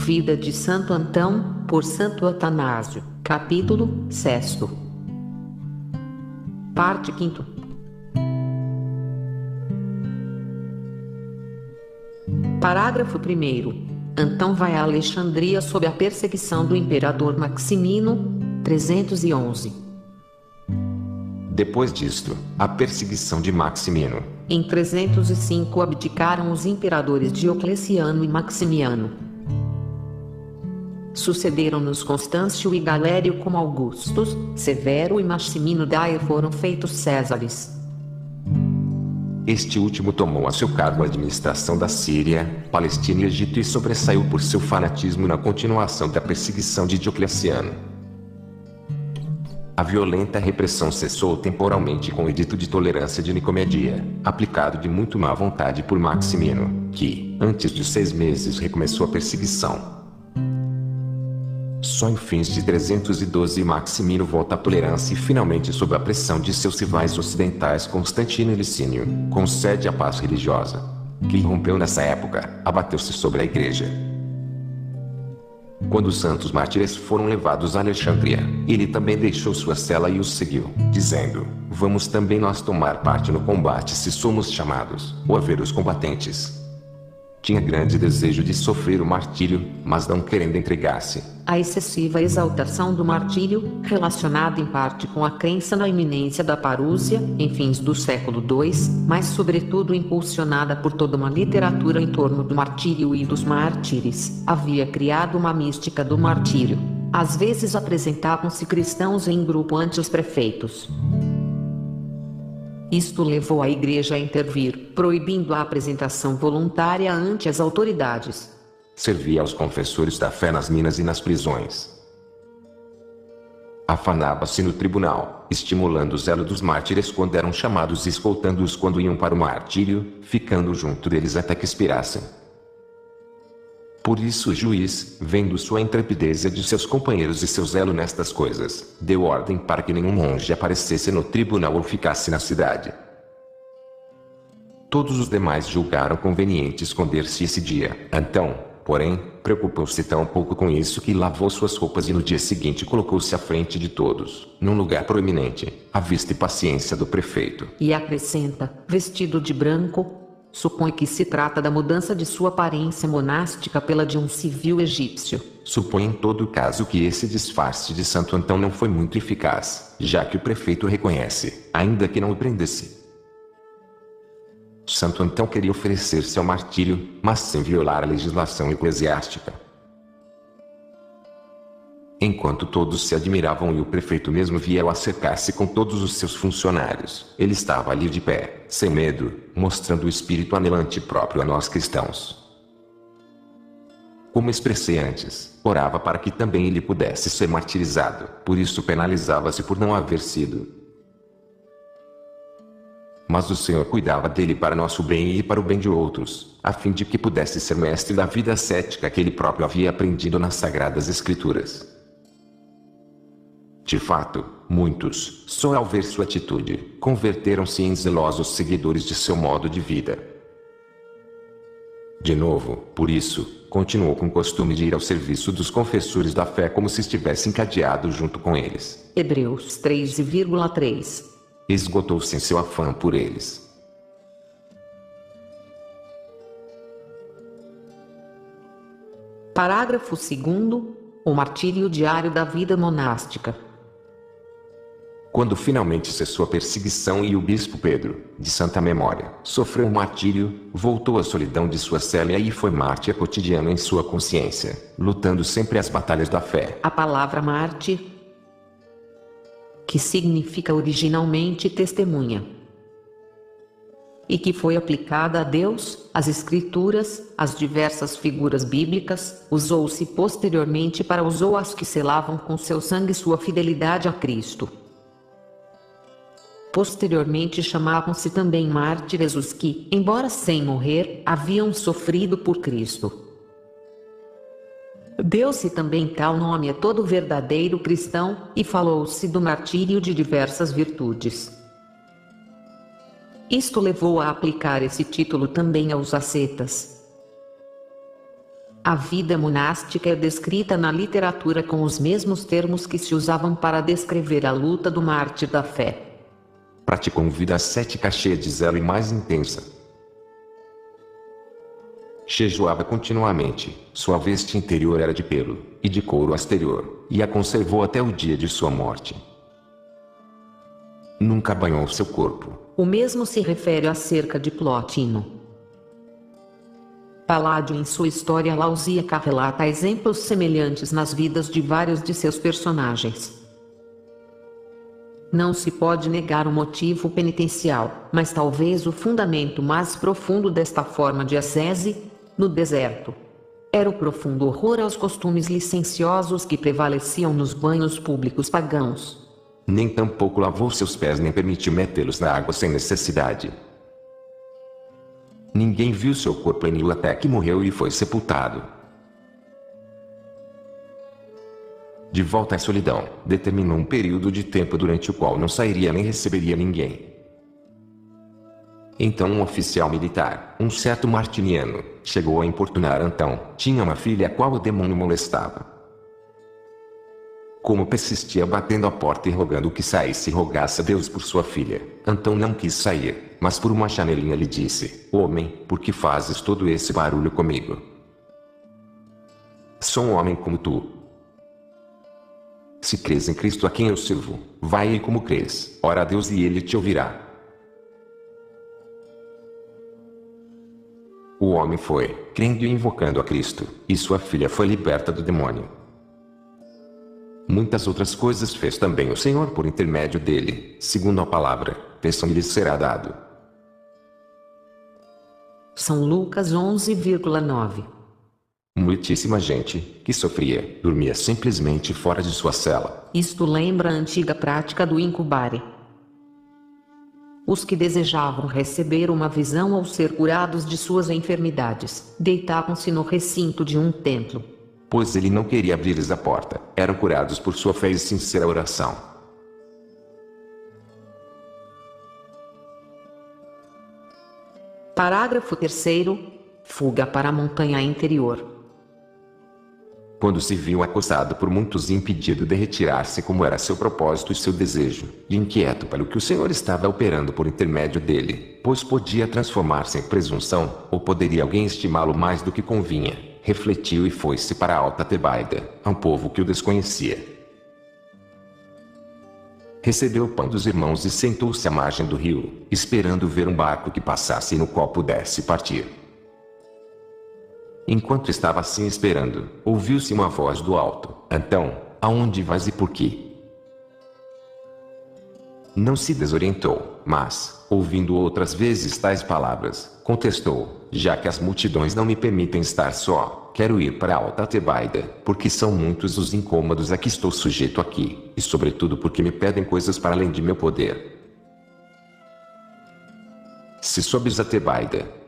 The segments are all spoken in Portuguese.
Vida de Santo Antão, por Santo Atanásio. Capítulo 6. Parte 5. Parágrafo 1º. Antão vai a Alexandria sob a perseguição do imperador Maximino, 311. Depois disto, a perseguição de Maximino. Em 305 abdicaram os imperadores Diocleciano e Maximiano. Sucederam-nos Constâncio e Galério como Augustos, Severo e Maximino Daia foram feitos Césares. Este último tomou a seu cargo a administração da Síria, Palestina e Egito e sobressaiu por seu fanatismo na continuação da perseguição de Diocleciano. A violenta repressão cessou temporalmente com o edito de tolerância de Nicomedia, aplicado de muito má vontade por Maximino, que, antes de 6 meses recomeçou a perseguição. Só em fins de 312 Maximino volta à tolerância e finalmente sob a pressão de seus rivais ocidentais Constantino e Licínio, concede a paz religiosa, que irrompeu nessa época, abateu-se sobre a igreja. Quando os santos mártires foram levados a Alexandria, ele também deixou sua cela e os seguiu, dizendo: vamos também nós tomar parte no combate se somos chamados, ou haver os combatentes. Tinha grande desejo de sofrer o martírio, mas não querendo entregar-se. A excessiva exaltação do martírio, relacionada em parte com a crença na iminência da parúzia, em fins do século II, mas sobretudo impulsionada por toda uma literatura em torno do martírio e dos mártires, havia criado uma mística do martírio. Às vezes apresentavam-se cristãos em grupo ante os prefeitos. Isto levou a igreja a intervir, proibindo a apresentação voluntária ante as autoridades. Servia aos confessores da fé nas minas e nas prisões. Afanava-se no tribunal, estimulando o zelo dos mártires quando eram chamados e escoltando-os quando iam para o martírio, ficando junto deles até que expirassem. Por isso o juiz, vendo sua intrepidez e de seus companheiros e seu zelo nestas coisas, deu ordem para que nenhum monge aparecesse no tribunal ou ficasse na cidade. Todos os demais julgaram conveniente esconder-se esse dia. Antão, porém, preocupou-se tão pouco com isso que lavou suas roupas e no dia seguinte colocou-se à frente de todos, num lugar proeminente, à vista e paciência do prefeito. E acrescenta, vestido de branco, supõe que se trata da mudança de sua aparência monástica pela de um civil egípcio. Supõe em todo caso que esse disfarce de Santo Antão não foi muito eficaz, já que o prefeito reconhece, ainda que não o prendesse. Santo Antão queria oferecer-se ao martírio, mas sem violar a legislação eclesiástica. Enquanto todos se admiravam e o prefeito mesmo via-o acercar-se com todos os seus funcionários, ele estava ali de pé, sem medo, mostrando o espírito anelante próprio a nós cristãos. Como expressei antes, orava para que também ele pudesse ser martirizado, por isso penalizava-se por não haver sido. Mas o Senhor cuidava dele para nosso bem e para o bem de outros, a fim de que pudesse ser mestre da vida ascética que ele próprio havia aprendido nas Sagradas Escrituras. De fato, muitos, só ao ver sua atitude, converteram-se em zelosos seguidores de seu modo de vida. De novo, por isso, continuou com o costume de ir ao serviço dos confessores da fé como se estivesse encadeado junto com eles. Hebreus 13,3. Esgotou-se em seu afã por eles. Parágrafo 2º. O martírio diário da vida monástica. Quando finalmente cessou a perseguição e o bispo Pedro, de santa memória, sofreu um martírio, voltou à solidão de sua cela e aí foi mártir cotidiano em sua consciência, lutando sempre as batalhas da fé. A palavra mártir, que significa originalmente testemunha, e que foi aplicada a Deus, às Escrituras, às diversas figuras bíblicas, usou-se posteriormente para os oas que selavam com seu sangue sua fidelidade a Cristo. Posteriormente chamavam-se também mártires os que, embora sem morrer, haviam sofrido por Cristo. Deu-se também tal nome a todo verdadeiro cristão, e falou-se do martírio de diversas virtudes. Isto levou a aplicar esse título também aos ascetas. A vida monástica é descrita na literatura com os mesmos termos que se usavam para descrever a luta do mártir da fé. Praticou vida ascética cheia de zelo e mais intensa. Jejuava continuamente, sua veste interior era de pelo, e de couro exterior, e a conservou até o dia de sua morte. Nunca banhou seu corpo. O mesmo se refere acerca de Plotino. Paládio em sua História Lausíaca relata exemplos semelhantes nas vidas de vários de seus personagens. Não se pode negar o motivo penitencial, mas talvez o fundamento mais profundo desta forma de ascese, no deserto, era o profundo horror aos costumes licenciosos que prevaleciam nos banhos públicos pagãos. Nem tampouco lavou seus pés nem permitiu metê-los na água sem necessidade. Ninguém viu seu corpo em Nilo até que morreu e foi sepultado. De volta à solidão, determinou um período de tempo durante o qual não sairia nem receberia ninguém. Então um oficial militar, um certo Martiniano, chegou a importunar Antão. Tinha uma filha a qual o demônio molestava. Como persistia batendo a porta e rogando que saísse, rogasse a Deus por sua filha, Antão não quis sair, mas por uma janelinha lhe disse: Homem, por que fazes todo esse barulho comigo? Sou um homem como tu. Se crês em Cristo a quem eu sirvo, vai e como crês, ora a Deus e ele te ouvirá. O homem foi, crendo e invocando a Cristo, e sua filha foi liberta do demônio. Muitas outras coisas fez também o Senhor por intermédio dele, segundo a palavra, peçam e lhes será dado. São Lucas 11,9. Muitíssima gente, que sofria, dormia simplesmente fora de sua cela. Isto lembra a antiga prática do incubare. Os que desejavam receber uma visão ou ser curados de suas enfermidades, deitavam-se no recinto de um templo. Pois ele não queria abrir-lhes a porta, eram curados por sua fé e sincera oração. Parágrafo 3º. Fuga para a montanha interior. Quando se viu acossado por muitos e impedido de retirar-se como era seu propósito e seu desejo, e inquieto pelo que o Senhor estava operando por intermédio dele, pois podia transformar-se em presunção, ou poderia alguém estimá-lo mais do que convinha, refletiu e foi-se para a Alta Tebaida, a um povo que o desconhecia. Recebeu o pão dos irmãos e sentou-se à margem do rio, esperando ver um barco que passasse e no qual pudesse partir. Enquanto estava assim esperando, ouviu-se uma voz do alto: Antão, aonde vais e por quê? Não se desorientou, mas, ouvindo outras vezes tais palavras, contestou: já que as multidões não me permitem estar só, quero ir para a Alta Tebaida, porque são muitos os incômodos a que estou sujeito aqui, e sobretudo porque me pedem coisas para além de meu poder. Se sobes a Tebaida,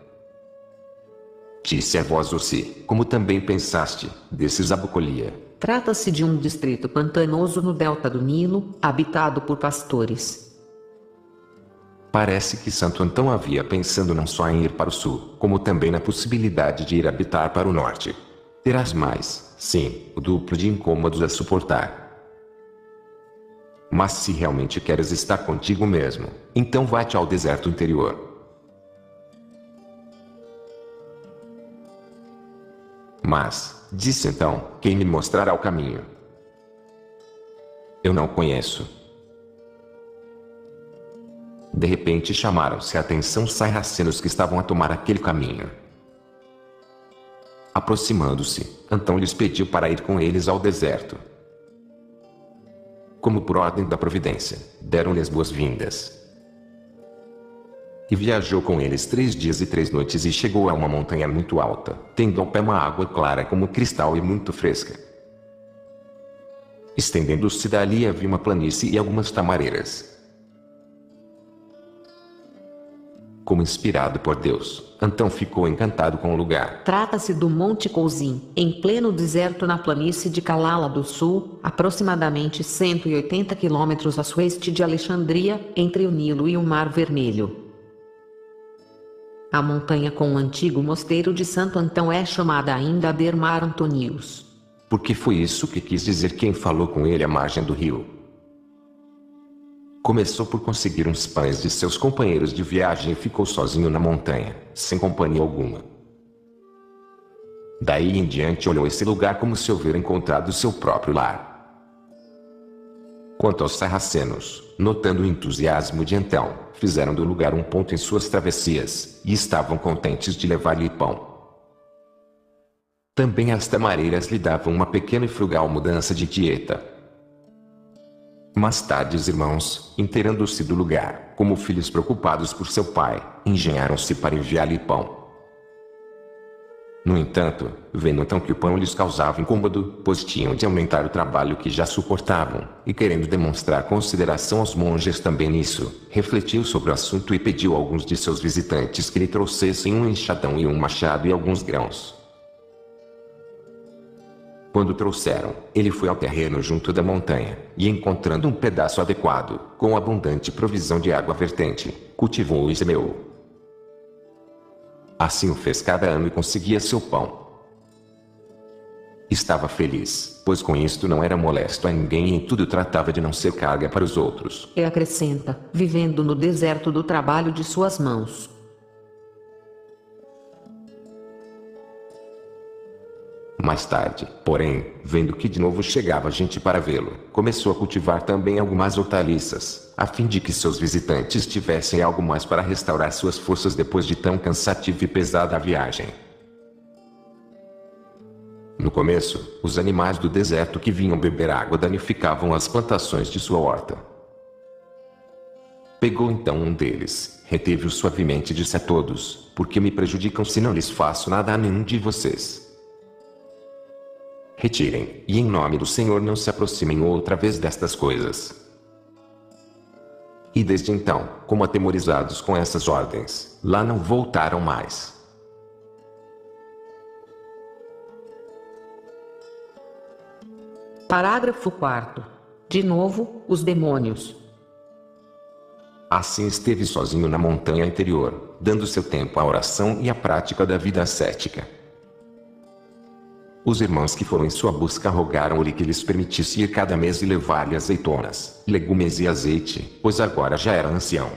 disse a voz Ossi, como também pensaste, desses Abucolia. Trata-se de um distrito pantanoso no delta do Nilo, habitado por pastores. Parece que Santo Antão havia pensando não só em ir para o sul, como também na possibilidade de ir habitar para o norte. Terás mais, sim, o duplo de incômodos a suportar. Mas se realmente queres estar contigo mesmo, então vai-te ao deserto interior. Mas, disse então, quem me mostrará o caminho? Eu não conheço. De repente chamaram-se a atenção os sarracenos que estavam a tomar aquele caminho. Aproximando-se, Antão lhes pediu para ir com eles ao deserto. Como por ordem da providência, deram-lhes boas-vindas. E viajou com eles 3 dias e 3 noites e chegou a uma montanha muito alta, tendo ao pé uma água clara como cristal e muito fresca. Estendendo-se dali havia uma planície e algumas tamareiras. Como inspirado por Deus, Antão ficou encantado com o lugar. Trata-se do Monte Couzim, em pleno deserto na planície de Calala do Sul, aproximadamente 180 quilômetros a sueste de Alexandria, entre o Nilo e o Mar Vermelho. A montanha com o antigo mosteiro de Santo Antão é chamada ainda de Mar Antonius. Porque foi isso que quis dizer quem falou com ele à margem do rio. Começou por conseguir uns pães de seus companheiros de viagem e ficou sozinho na montanha, sem companhia alguma. Daí em diante olhou esse lugar como se houvera encontrado seu próprio lar. Quanto aos sarracenos, notando o entusiasmo de Antão, fizeram do lugar um ponto em suas travessias, e estavam contentes de levar-lhe pão. Também as tamareiras lhe davam uma pequena e frugal mudança de dieta. Mais tarde os irmãos, inteirando-se do lugar, como filhos preocupados por seu pai, engenharam-se para enviar-lhe pão. No entanto, vendo então que o pão lhes causava incômodo, pois tinham de aumentar o trabalho que já suportavam, e querendo demonstrar consideração aos monges também nisso, refletiu sobre o assunto e pediu a alguns de seus visitantes que lhe trouxessem um enxadão e um machado e alguns grãos. Quando trouxeram, ele foi ao terreno junto da montanha, e encontrando um pedaço adequado, com abundante provisão de água vertente, cultivou e semeou. Assim o fez cada ano e conseguia seu pão. Estava feliz, pois com isto não era molesto a ninguém e em tudo tratava de não ser carga para os outros. E acrescenta, vivendo no deserto do trabalho de suas mãos. Mais tarde, porém, vendo que de novo chegava gente para vê-lo, começou a cultivar também algumas hortaliças, a fim de que seus visitantes tivessem algo mais para restaurar suas forças depois de tão cansativa e pesada viagem. No começo, os animais do deserto que vinham beber água danificavam as plantações de sua horta. Pegou então um deles, reteve-o suavemente e disse a todos: "Por que me prejudicam se não lhes faço nada a nenhum de vocês? Retirem, e em nome do Senhor não se aproximem outra vez destas coisas." E desde então, como atemorizados com essas ordens, lá não voltaram mais. Parágrafo 4º. De novo, os demônios. Assim esteve sozinho na montanha interior, dando seu tempo à oração e à prática da vida ascética. Os irmãos que foram em sua busca rogaram-lhe que lhes permitisse ir cada mês e levar-lhe azeitonas, legumes e azeite, pois agora já era ancião.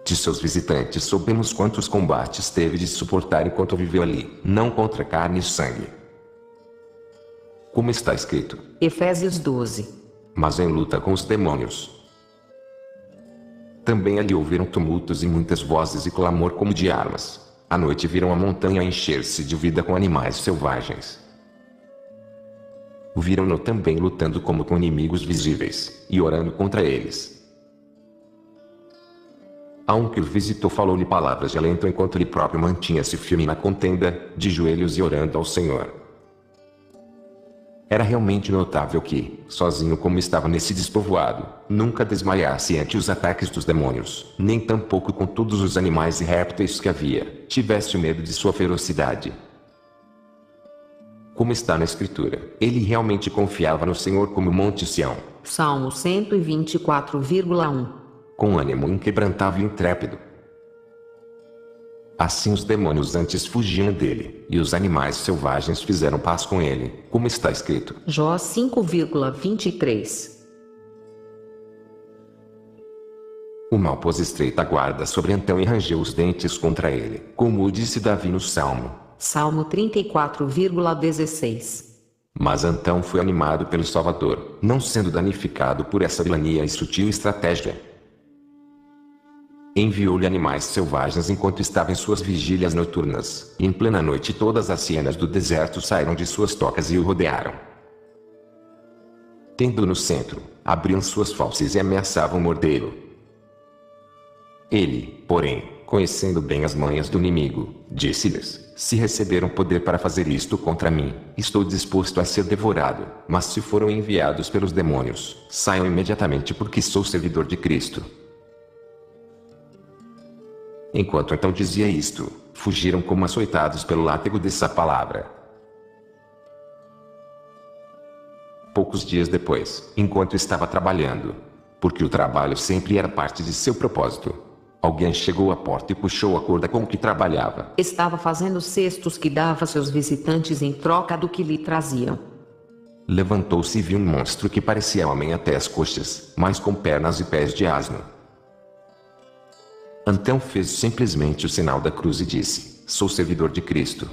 De seus visitantes soubemos quantos combates teve de suportar enquanto viveu ali, não contra carne e sangue. Como está escrito, Efésios 12. mas em luta com os demônios. Também ali ouviram tumultos e muitas vozes e clamor como de armas. À noite viram a montanha encher-se de vida com animais selvagens. Viram-no também lutando como com inimigos visíveis, e orando contra eles. A um que o visitou falou-lhe palavras de alento enquanto ele próprio mantinha-se firme na contenda, de joelhos e orando ao Senhor. Era realmente notável que, sozinho como estava nesse despovoado, nunca desmaiasse ante os ataques dos demônios, nem tampouco com todos os animais e répteis que havia, tivesse o medo de sua ferocidade. Como está na Escritura, ele realmente confiava no Senhor como o Monte Sião. Salmo 124,1. Com ânimo inquebrantável e intrépido. Assim os demônios antes fugiam dele, e os animais selvagens fizeram paz com ele, como está escrito. Jó 5,23. O mal pôs estreita guarda sobre Antão e rangeu os dentes contra ele, como o disse Davi no Salmo. Salmo 34,16. Mas Antão foi animado pelo Salvador, não sendo danificado por essa vilania e sutil estratégia. Enviou-lhe animais selvagens enquanto estava em suas vigílias noturnas, e em plena noite todas as hienas do deserto saíram de suas tocas e o rodearam. Tendo-o no centro, abriam suas fauces e ameaçavam mordê-lo. Ele, porém, conhecendo bem as manhas do inimigo, disse-lhes: "Se receberam poder para fazer isto contra mim, estou disposto a ser devorado, mas se foram enviados pelos demônios, saiam imediatamente porque sou servidor de Cristo." Enquanto então dizia isto, fugiram como açoitados pelo látego dessa palavra. Poucos dias depois, enquanto estava trabalhando, porque o trabalho sempre era parte de seu propósito, Alguém chegou à porta e puxou a corda com que trabalhava. Estava fazendo cestos que dava a seus visitantes em troca do que lhe traziam. Levantou-se e viu um monstro que parecia homem até as coxas, mas com pernas e pés de asno. Então fez simplesmente o sinal da cruz e disse: Sou servidor de Cristo.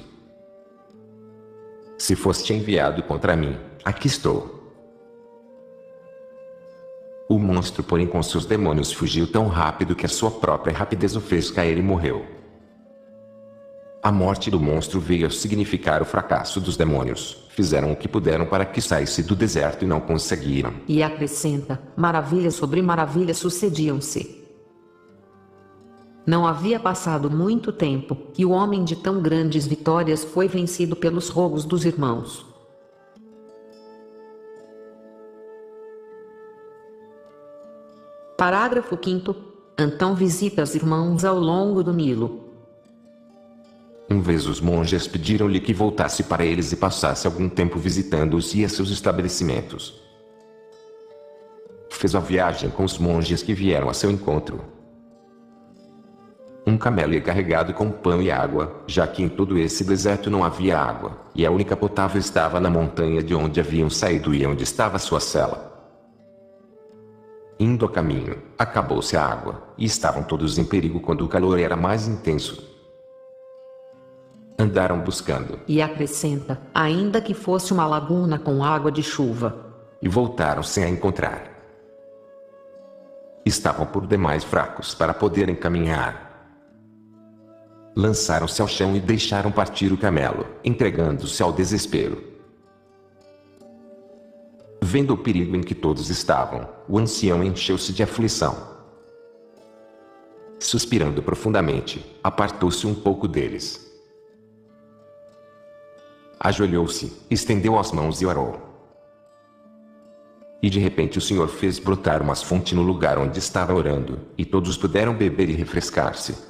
Se foste enviado contra mim, aqui estou. O monstro, porém, com seus demônios fugiu tão rápido que a sua própria rapidez o fez cair e morreu. A morte do monstro veio a significar o fracasso dos demônios. Fizeram o que puderam para que saísse do deserto e não conseguiram. E acrescenta: maravilhas sobre maravilhas sucediam-se. Não havia passado muito tempo, que o homem de tão grandes vitórias foi vencido pelos rogos dos irmãos. Parágrafo 5º. Antão visita os irmãos ao longo do Nilo. Uma vez os monges pediram-lhe que voltasse para eles e passasse algum tempo visitando-os e a seus estabelecimentos. Fez a viagem com os monges que vieram a seu encontro. Um camelo ia carregado com pão e água, já que em todo esse deserto não havia água, e a única potável estava na montanha de onde haviam saído e onde estava sua cela. Indo a caminho, acabou-se a água, e estavam todos em perigo quando o calor era mais intenso. Andaram buscando. E acrescenta: ainda que fosse uma laguna com água de chuva. E voltaram sem a encontrar. Estavam por demais fracos para poderem caminhar. Lançaram-se ao chão e deixaram partir o camelo, entregando-se ao desespero. Vendo o perigo em que todos estavam, o ancião encheu-se de aflição. Suspirando profundamente, apartou-se um pouco deles. Ajoelhou-se, estendeu as mãos e orou. E de repente o Senhor fez brotar uma fonte no lugar onde estava orando, e todos puderam beber e refrescar-se.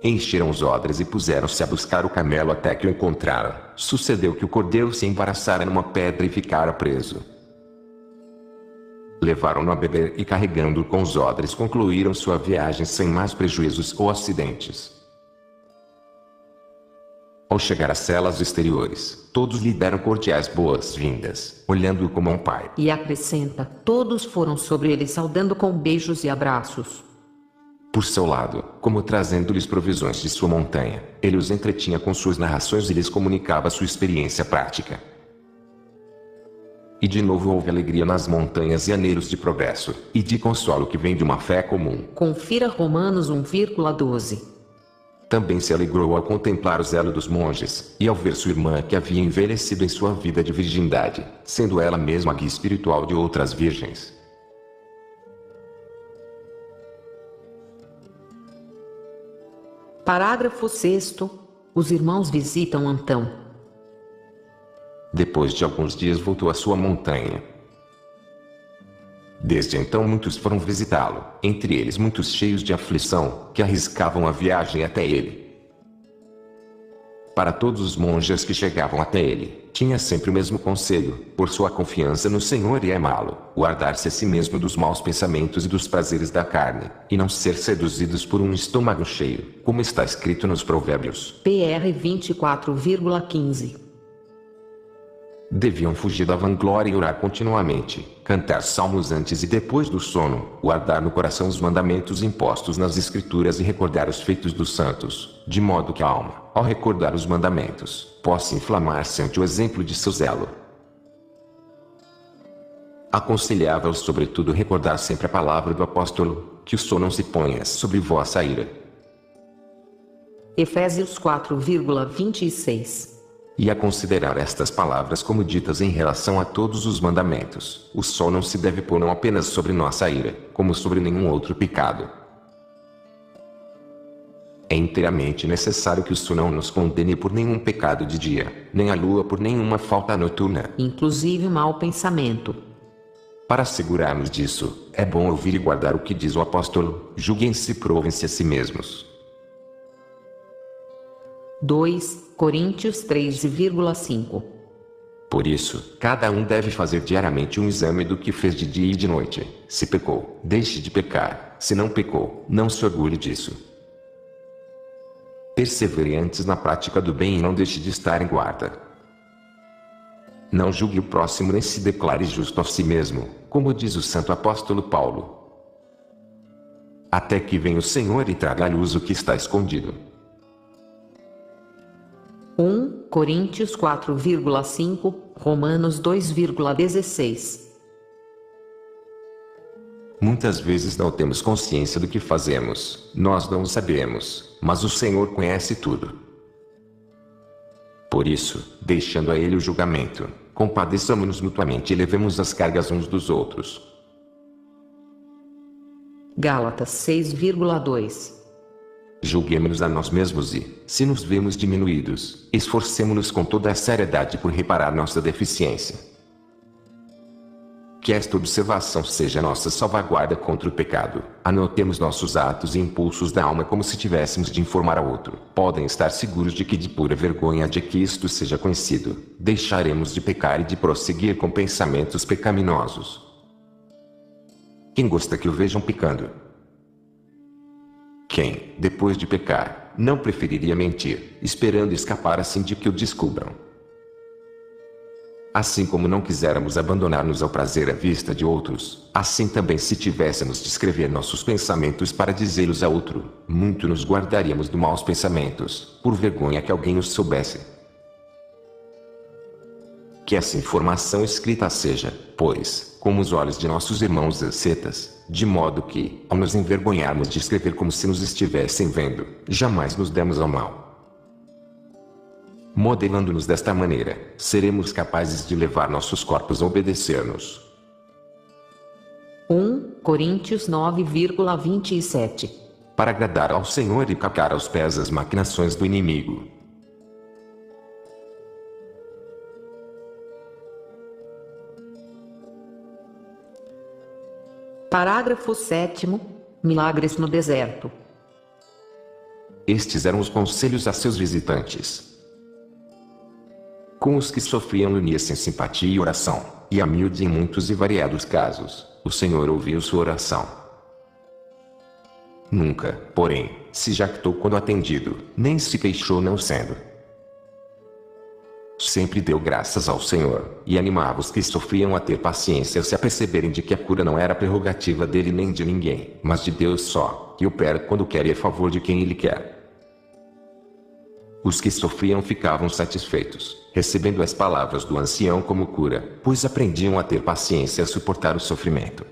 Encheram os odres e puseram-se a buscar o camelo até que o encontraram. Sucedeu que o cordeiro se embaraçara numa pedra e ficara preso. Levaram-no a beber e, carregando-o com os odres, concluíram sua viagem sem mais prejuízos ou acidentes. Ao chegar às celas exteriores, todos lhe deram cordiais boas-vindas, olhando-o como um pai. E acrescenta: todos foram sobre ele saudando com beijos e abraços. Por seu lado, como trazendo-lhes provisões de sua montanha, ele os entretinha com suas narrações e lhes comunicava sua experiência prática. E de novo houve alegria nas montanhas e aneiros de progresso, e de consolo que vem de uma fé comum. Confira Romanos 1,12. Também se alegrou ao contemplar o zelo dos monges, e ao ver sua irmã que havia envelhecido em sua vida de virgindade, sendo ela mesma a guia espiritual de outras virgens. Parágrafo 6º. Os irmãos visitam Antão. Depois de alguns dias voltou à sua montanha. Desde então muitos foram visitá-lo, entre eles muitos cheios de aflição, que arriscavam a viagem até ele. Para todos os monges que chegavam até ele, tinha sempre o mesmo conselho, por sua confiança no Senhor e amá-lo, guardar-se a si mesmo dos maus pensamentos e dos prazeres da carne, e não ser seduzidos por um estômago cheio, como está escrito nos Provérbios. PR 24,15. Deviam fugir da vanglória e orar continuamente, cantar salmos antes e depois do sono, guardar no coração os mandamentos impostos nas Escrituras e recordar os feitos dos santos, de modo que a alma, ao recordar os mandamentos, possa inflamar-se ante o exemplo de seu zelo. Aconselhável sobretudo recordar sempre a palavra do apóstolo, que o sol não se ponha sobre vossa ira. Efésios 4,26. E a considerar estas palavras como ditas em relação a todos os mandamentos, o sol não se deve pôr não apenas sobre nossa ira, como sobre nenhum outro pecado. É inteiramente necessário que o sol não nos condene por nenhum pecado de dia, nem a lua por nenhuma falta noturna, inclusive mau pensamento. Para assegurarmos disso, é bom ouvir e guardar o que diz o apóstolo: julguem-se e provem-se a si mesmos. 2 Coríntios 13,5. Por isso, cada um deve fazer diariamente um exame do que fez de dia e de noite. Se pecou, deixe de pecar. se não pecou, não se orgulhe disso. Persevere antes na prática do bem e não deixe de estar em guarda. Não julgue o próximo nem se declare justo a si mesmo, como diz o santo apóstolo Paulo. Até que venha o Senhor e traga à luz o que está escondido. 1 Coríntios 4,5, Romanos 2,16. Muitas vezes não temos consciência do que fazemos, nós não o sabemos, mas o Senhor conhece tudo. Por isso, deixando a Ele o julgamento, compadeçamo-nos mutuamente e levemos as cargas uns dos outros. Gálatas 6,2. Julguemo-nos a nós mesmos e, se nos vemos diminuídos, esforcemo-nos com toda a seriedade por reparar nossa deficiência. Que esta observação seja nossa salvaguarda contra o pecado. Anotemos nossos atos e impulsos da alma como se tivéssemos de informar a outro. Podem estar seguros de que, de pura vergonha de que isto seja conhecido, deixaremos de pecar e de prosseguir com pensamentos pecaminosos. Quem gosta que o vejam pecando? Quem, depois de pecar, não preferiria mentir, esperando escapar assim de que o descubram? Assim como não quiséramos abandonar-nos ao prazer à vista de outros, assim também se tivéssemos de escrever nossos pensamentos para dizê-los a outro, muito nos guardaríamos de maus pensamentos, por vergonha que alguém os soubesse. Que essa informação escrita seja, pois, como os olhos de nossos irmãos ascetas, de modo que, ao nos envergonharmos de escrever como se nos estivessem vendo, jamais nos demos ao mal. Modelando-nos desta maneira, seremos capazes de levar nossos corpos a obedecer-nos. 1 Coríntios 9,27. Para agradar ao Senhor e cacar aos pés as maquinações do inimigo. Parágrafo 7º. Milagres no deserto. Estes eram os conselhos a seus visitantes. Com os que sofriam unia-se em simpatia e oração, e a miúde em muitos e variados casos, o Senhor ouviu sua oração. Nunca, porém, se jactou quando atendido, nem se queixou não sendo. Sempre deu graças ao Senhor, e animava os que sofriam a ter paciência ao se aperceberem de que a cura não era prerrogativa dele nem de ninguém, mas de Deus só, que opera quando quer e a favor de quem ele quer. Os que sofriam ficavam satisfeitos, recebendo as palavras do ancião como cura, pois aprendiam a ter paciência a suportar o sofrimento.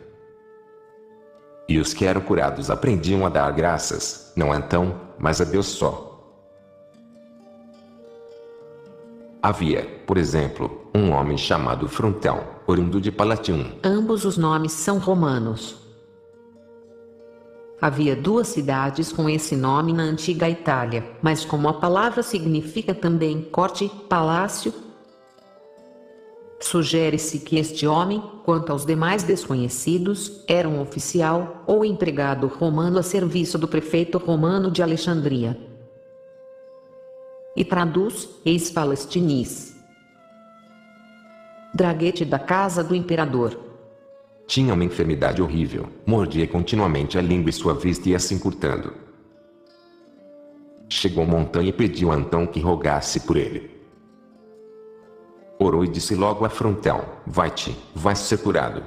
E os que eram curados aprendiam a dar graças, não a Antão, mas a Deus só. Havia, por exemplo, um homem chamado Frontão, oriundo de Palatium. Ambos os nomes são romanos. Havia duas cidades com esse nome na antiga Itália, mas como a palavra significa também corte, palácio, sugere-se que este homem, quanto aos demais desconhecidos, era um oficial ou empregado romano a serviço do prefeito romano de Alexandria. E traduz, ex-Palestinis. Draguete da casa do imperador. Tinha uma enfermidade horrível, mordia continuamente a língua e sua vista ia se encurtando. Chegou à montanha e pediu a Antão que rogasse por ele. Orou e disse logo a Frontão: vai-te, vais ser curado.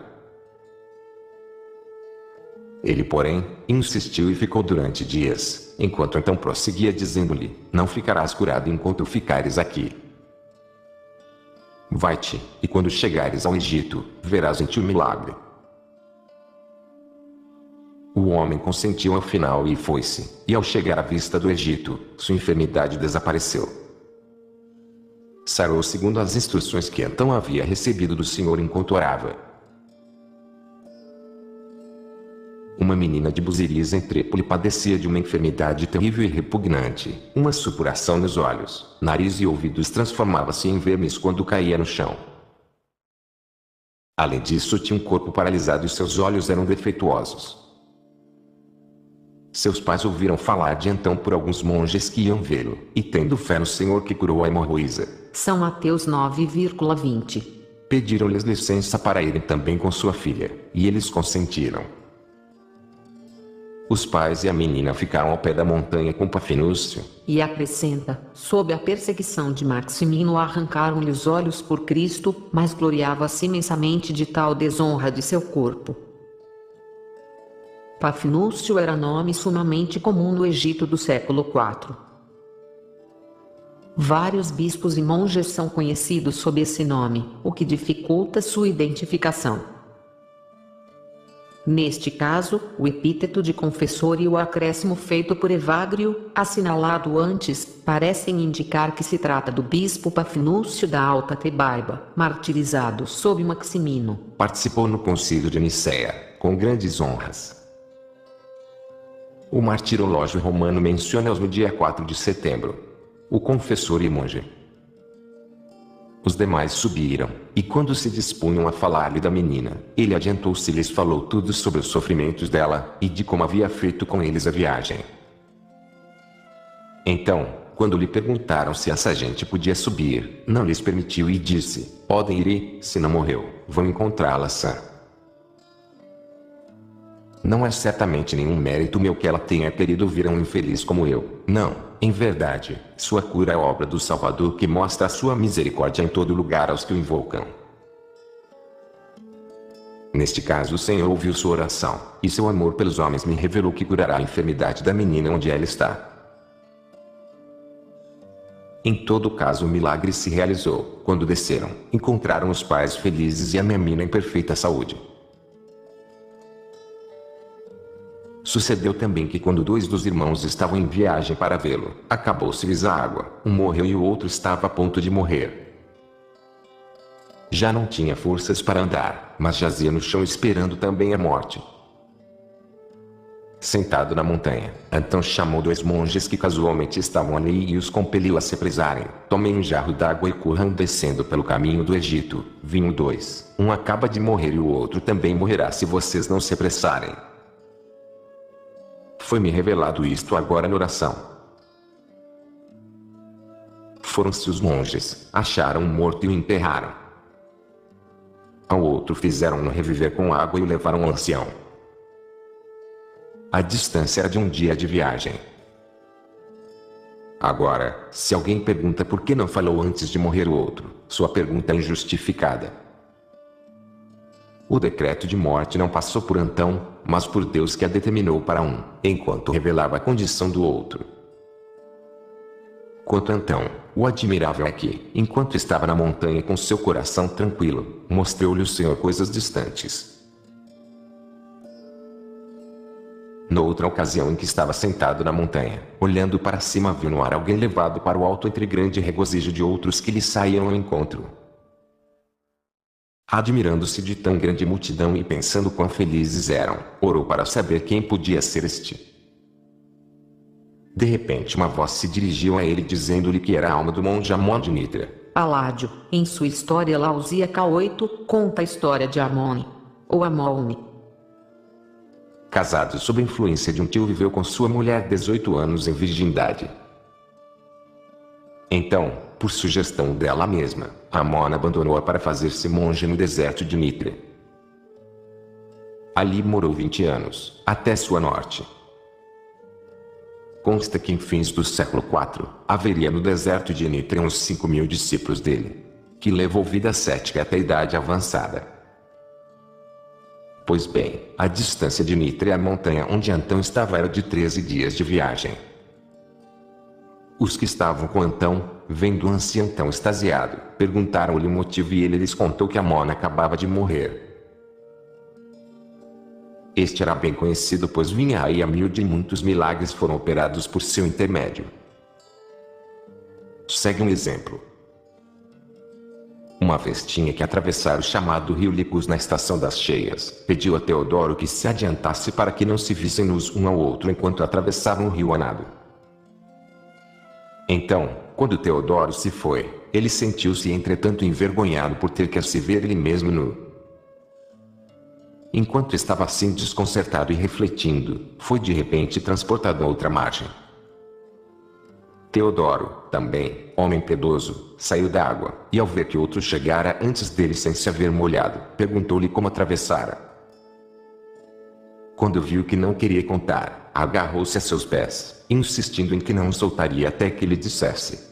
Ele, porém, insistiu e ficou durante dias, enquanto Antão prosseguia dizendo-lhe: não ficarás curado enquanto ficares aqui. Vai-te, e quando chegares ao Egito, verás em ti o milagre. O homem consentiu ao final e foi-se, e ao chegar à vista do Egito, sua enfermidade desapareceu. Sarou segundo as instruções que Antão havia recebido do Senhor enquanto orava. Uma menina de Buziris em Tripoli padecia de uma enfermidade terrível e repugnante, uma supuração nos olhos, nariz e ouvidos transformava-se em vermes quando caía no chão. Além disso, tinha um corpo paralisado e seus olhos eram defeituosos. Seus pais ouviram falar de Antão por alguns monges que iam vê-lo, e tendo fé no Senhor que curou a hemorroísa. São Mateus 9,20. Pediram-lhes licença para irem também com sua filha, e eles consentiram. Os pais e a menina ficaram ao pé da montanha com Pafinúcio. E acrescenta, sob a perseguição de Maximino arrancaram-lhe os olhos por Cristo, mas gloriava-se imensamente de tal desonra de seu corpo. Pafinúcio era nome sumamente comum no Egito do século IV. Vários bispos e monges são conhecidos sob esse nome, o que dificulta sua identificação. Neste caso, o epíteto de confessor e o acréscimo feito por Evagrio, assinalado antes, parecem indicar que se trata do bispo Pafinúcio da Alta Tebaiba, martirizado sob Maximino. Participou no concílio de Nicéia, com grandes honras. O martirológio romano menciona-os no dia 4 de setembro. O confessor e monge. Os demais subiram, e quando se dispunham a falar-lhe da menina, ele adiantou-se e lhes falou tudo sobre os sofrimentos dela, e de como havia feito com eles a viagem. Então, quando lhe perguntaram se essa gente podia subir, não lhes permitiu e disse, podem ir e, se não morreu, vão encontrá-la sã. Não é certamente nenhum mérito meu que ela tenha querido vir a um infeliz como eu, não, em verdade, sua cura é obra do Salvador que mostra a sua misericórdia em todo lugar aos que o invocam. Neste caso o Senhor ouviu sua oração, e seu amor pelos homens me revelou que curará a enfermidade da menina onde ela está. Em todo caso o milagre se realizou, quando desceram, encontraram os pais felizes e a menina em perfeita saúde. Sucedeu também que quando dois dos irmãos estavam em viagem para vê-lo, acabou-se-lhes a água, um morreu e o outro estava a ponto de morrer. Já não tinha forças para andar, mas jazia no chão esperando também a morte. Sentado na montanha, então chamou dois monges que casualmente estavam ali e os compeliu a se apressarem. Tomem um jarro d'água e corram descendo pelo caminho do Egito. Vinham dois, um acaba de morrer e o outro também morrerá se vocês não se apressarem. Foi-me revelado isto agora na oração. Foram-se os monges, acharam um morto e o enterraram. Ao outro fizeram-no reviver com água e o levaram ao ancião. A distância era de um dia de viagem. Agora, se alguém pergunta por que não falou antes de morrer o outro, sua pergunta é injustificada. O decreto de morte não passou por Antão, mas por Deus que a determinou para um, enquanto revelava a condição do outro. Quanto a Antão, o admirável é que, enquanto estava na montanha com seu coração tranquilo, mostrou-lhe o Senhor coisas distantes. Noutra ocasião em que estava sentado na montanha, olhando para cima viu no ar alguém levado para o alto entre grande regozijo de outros que lhe saíam ao encontro. Admirando-se de tão grande multidão e pensando quão felizes eram, orou para saber quem podia ser este. De repente uma voz se dirigiu a ele dizendo-lhe que era a alma do monge Amon de Nitra. Paládio, em sua história Lausíaca 8, conta a história de Amon, ou Amone. Casado sob influência de um tio, viveu com sua mulher 18 anos em virgindade. Então, por sugestão dela mesma, Amon abandonou-a para fazer-se monge no deserto de Nitra. Ali morou 20 anos, até sua morte. Consta que em fins do século IV, haveria no deserto de Nitra uns 5.000 discípulos dele, que levou vida ascética até a idade avançada. Pois bem, a distância de Nitra e a montanha onde Antão estava era de 13 dias de viagem. Os que estavam com Antão, vendo o ancião tão extasiado, perguntaram-lhe o motivo e ele lhes contou que Amon acabava de morrer. Este era bem conhecido, pois vinha aí a miúde e muitos milagres foram operados por seu intermédio. Segue um exemplo. Uma vez tinha que atravessar o chamado rio Licus na estação das cheias. Pediu a Teodoro que se adiantasse para que não se vissem nus um ao outro enquanto atravessavam o rio a nado. Então, quando Teodoro se foi, ele sentiu-se entretanto envergonhado por ter que se ver ele mesmo nu. Enquanto estava assim desconcertado e refletindo, foi de repente transportado a outra margem. Teodoro, também, homem piedoso, saiu da água, e ao ver que outro chegara antes dele sem se haver molhado, perguntou-lhe como atravessara. Quando viu que não queria contar, agarrou-se a seus pés, insistindo em que não o soltaria até que lhe dissesse.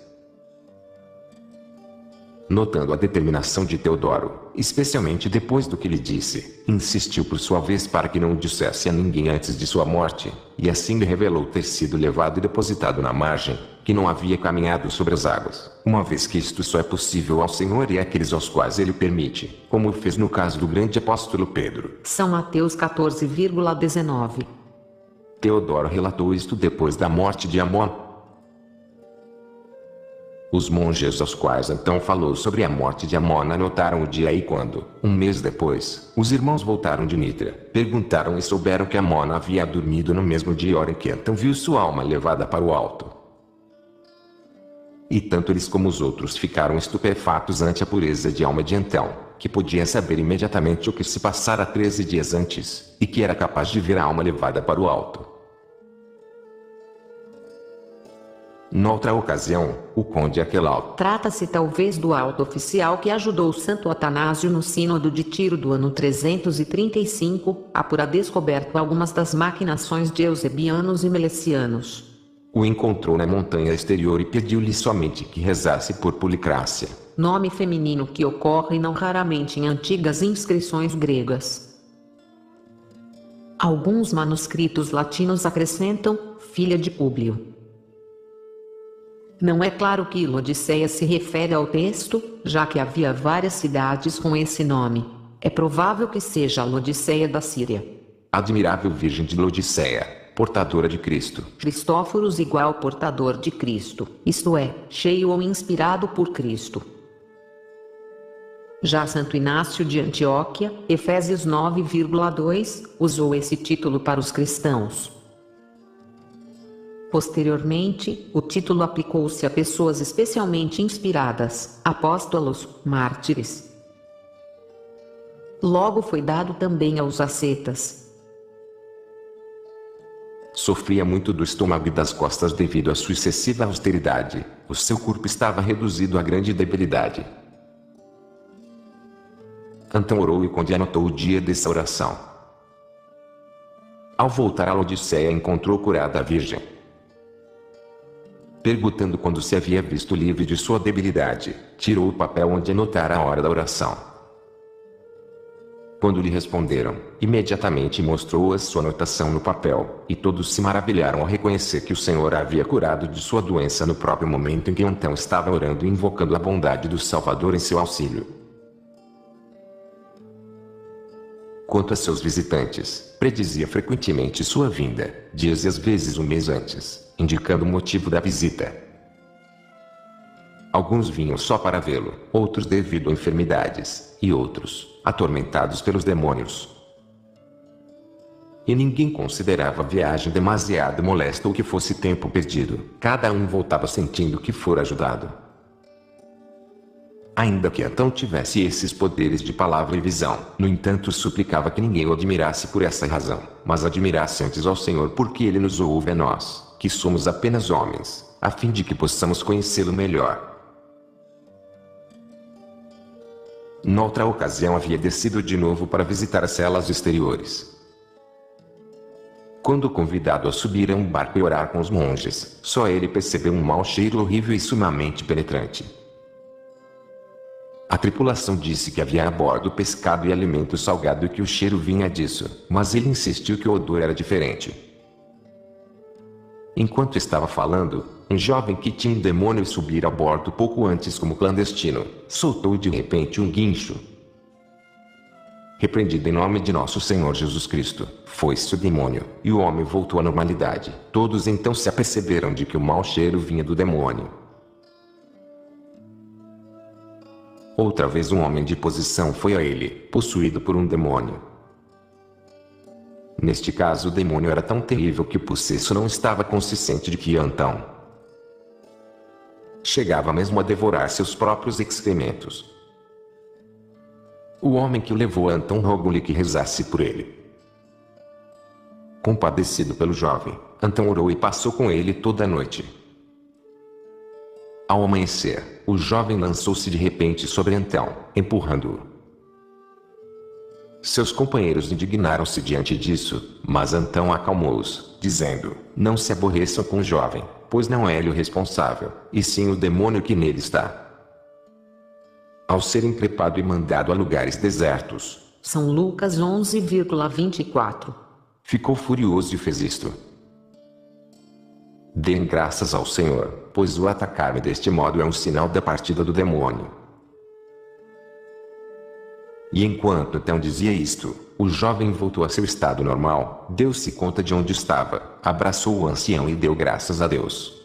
Notando a determinação de Teodoro, especialmente depois do que lhe disse, insistiu por sua vez para que não o dissesse a ninguém antes de sua morte, e assim lhe revelou ter sido levado e depositado na margem, que não havia caminhado sobre as águas, uma vez que isto só é possível ao Senhor e àqueles aos quais ele permite, como fez no caso do grande apóstolo Pedro. São Mateus 14,19. Teodoro relatou isto depois da morte de Amon. Os monges aos quais então falou sobre a morte de Amon anotaram o dia e quando, um mês depois, os irmãos voltaram de Nitra, perguntaram e souberam que Amon havia dormido no mesmo dia e hora em que então viu sua alma levada para o alto. E tanto eles como os outros ficaram estupefatos ante a pureza de alma de então, que podia saber imediatamente o que se passara 13 dias antes, e que era capaz de ver a alma levada para o alto. Noutra ocasião, o conde Aquelau. Trata-se talvez do alto oficial que ajudou Santo Atanásio no sínodo de Tiro do ano 335, a por a descoberto algumas das maquinações de eusebianos e melecianos. O encontrou na montanha exterior e pediu-lhe somente que rezasse por Policrácia. Nome feminino que ocorre não raramente em antigas inscrições gregas. Alguns manuscritos latinos acrescentam, filha de Públio. Não é claro que Laodiceia se refere ao texto, já que havia várias cidades com esse nome. É provável que seja a Laodiceia da Síria. Admirável Virgem de Laodiceia, portadora de Cristo. Cristóforos igual portador de Cristo, isto é, cheio ou inspirado por Cristo. Já Santo Inácio de Antioquia, Efésios 9,2, usou esse título para os cristãos. Posteriormente, o título aplicou-se a pessoas especialmente inspiradas, apóstolos, mártires. Logo foi dado também aos ascetas. Sofria muito do estômago e das costas devido à sua excessiva austeridade, o seu corpo estava reduzido a grande debilidade. Então orou e quando anotou o dia dessa oração. Ao voltar a Laodiceia encontrou curada a Virgem. Perguntando quando se havia visto livre de sua debilidade, tirou o papel onde anotara a hora da oração. Quando lhe responderam, imediatamente mostrou a sua anotação no papel, e todos se maravilharam ao reconhecer que o Senhor a havia curado de sua doença no próprio momento em que então estava orando e invocando a bondade do Salvador em seu auxílio. Quanto a seus visitantes, predizia frequentemente sua vinda, dias e às vezes um mês antes, indicando o motivo da visita. Alguns vinham só para vê-lo, outros devido a enfermidades, e outros, atormentados pelos demônios. E ninguém considerava a viagem demasiado molesta ou que fosse tempo perdido, cada um voltava sentindo que fora ajudado. Ainda que então tivesse esses poderes de palavra e visão, no entanto suplicava que ninguém o admirasse por essa razão, mas admirasse antes ao Senhor porque ele nos ouve a nós, que somos apenas homens, a fim de que possamos conhecê-lo melhor. Noutra ocasião havia descido de novo para visitar as celas exteriores. Quando convidado a subir a um barco e orar com os monges, só ele percebeu um mau cheiro horrível e sumamente penetrante. A tripulação disse que havia a bordo pescado e alimento salgado e que o cheiro vinha disso, mas ele insistiu que o odor era diferente. Enquanto estava falando, um jovem que tinha um demônio subira a bordo pouco antes como clandestino, soltou de repente um guincho. Repreendido em nome de nosso Senhor Jesus Cristo, foi-se o demônio, e o homem voltou à normalidade. Todos então se aperceberam de que o mau cheiro vinha do demônio. Outra vez um homem de posição foi a ele, possuído por um demônio. Neste caso o demônio era tão terrível que o possesso não estava consciente de que então chegava mesmo a devorar seus próprios excrementos. O homem que o levou a então rogou-lhe que rezasse por ele. Compadecido pelo jovem, então orou e passou com ele toda a noite. Ao amanhecer, o jovem lançou-se de repente sobre então, empurrando-o. Seus companheiros indignaram-se diante disso, mas Antão acalmou-os, dizendo: Não se aborreçam com o jovem, pois não é ele o responsável, e sim o demônio que nele está. Ao ser increpado e mandado a lugares desertos, São Lucas 11,24. ficou furioso e fez isto. Deem graças ao Senhor, pois o atacar-me deste modo é um sinal da partida do demônio. E enquanto Antão dizia isto, o jovem voltou a seu estado normal, deu-se conta de onde estava, abraçou o ancião e deu graças a Deus.